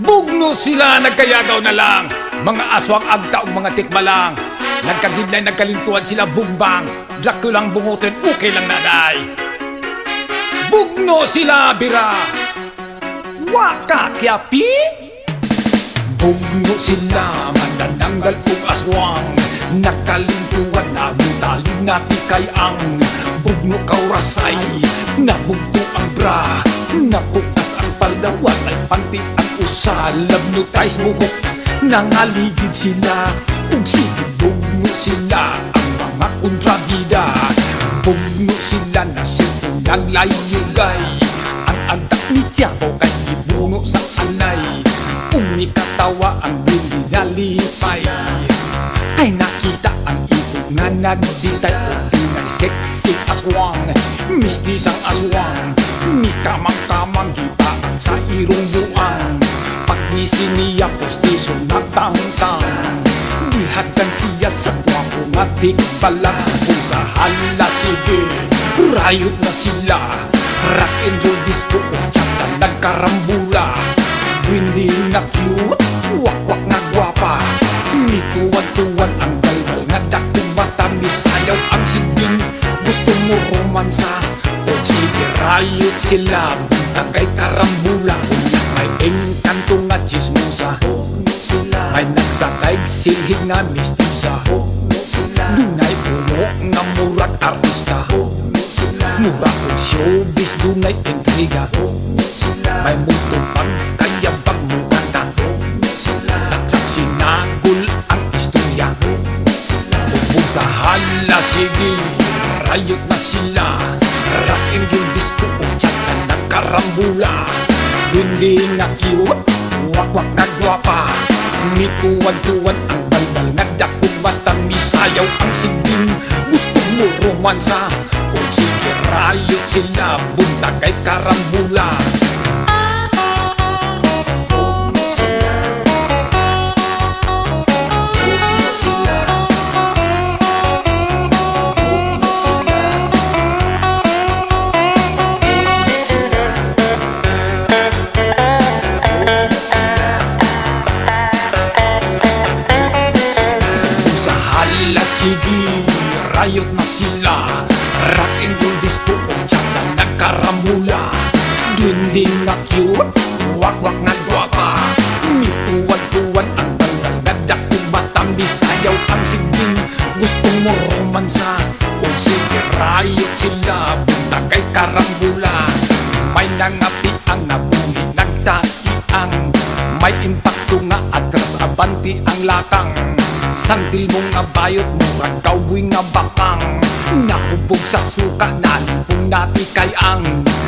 Bugno sila nagkayagaw na lang, mga aswang agta og mga tikbalang. Nagkagidlay nagkalintuan sila bumbang, Draculang bungutin okay lang naday. Bugno sila bira, waka kyapi. Bugno sila manananggal og aswang, nakalintuan na butaling nati kay ang. Bugno kaurasay, nabugto ang bra, napukas ang paldawan ay panti ang usa. Labno tays buhok, nangaligid sila ug sige bugno sila ang mga kontrabida. Bugno sila na sipong naglayugay, ang agdak ni Quiapo kay ibuno sa alay. Umi katawa ang bili nalipay, kay nakita ang ibog nga nagditay. Pinay sexy aswang, mistisang aswang, ni kamang-kamang kita sa irong buang. Pagnising niya postiso natangtang, gihagdan siya sa kwapo nga tikbalang. Kung sa hala sige, rayot na sila, rock and roll disco o cha-cha nagkarambula. Hindi na cute, wak-wak na gwapa, nituwan-tuwan ang galgal nga dakong mata. Misayaw ang siging, gusto mo romansa o sige rayot sila, tagay karambula. May engkanto nga chismosa, may nagsakay silhig nga mistisa. Dunay puno nga murag artista, mura o showbiz dunay intriga. May multo pang kayabag mo kanta, saksak sinagul ang istorya. Bubong sa hala sige, rayot na sila, rock and roll disco o cha-cha nagkarambula. Hindi na cute, wak-wak na gwapa, nituwan-tuwan ang balbal nga dakong mata. Misayaw ang siging, gusto mo romansa o sige rayot sila, bunta kay karambula. Sige, rayot na sila, rock and roll disco o cha-cha nagkarambula. Dwinding na cute, wak-wak na gwapa, nituwan-tuwan ang balbal nga dakong mata. Misayaw ang siging, gusto mo romansa o sige rayot sila, bunta kay karambula. May nangapi ang nabungi nagtakiang, may impacto nga atras abanti ang lakang. Sangtil mo nga bayot mo ang cowboy nga bakang, nahubog sa suka na limpong nati kay ang.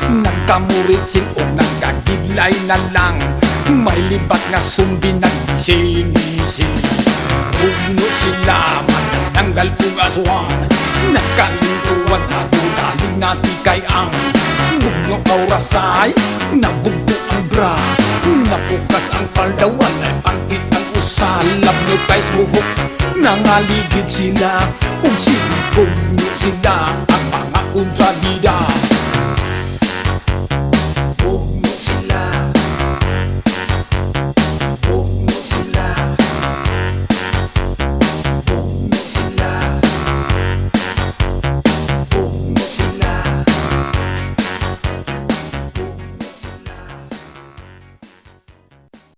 Nagkamuritsin o nagkagidlay na lang, may libat nga sumbi naggising-ising. Bugno sila manananggal kong aswang, nagkalintuan na budaling nati kay ang. Bugno kaurasay, nabugto ang bra, napukas ang paldawan ay panti ang usa. Labno tays buhok, nangaligid sila ug sige bugno sila ang mga kontrabida.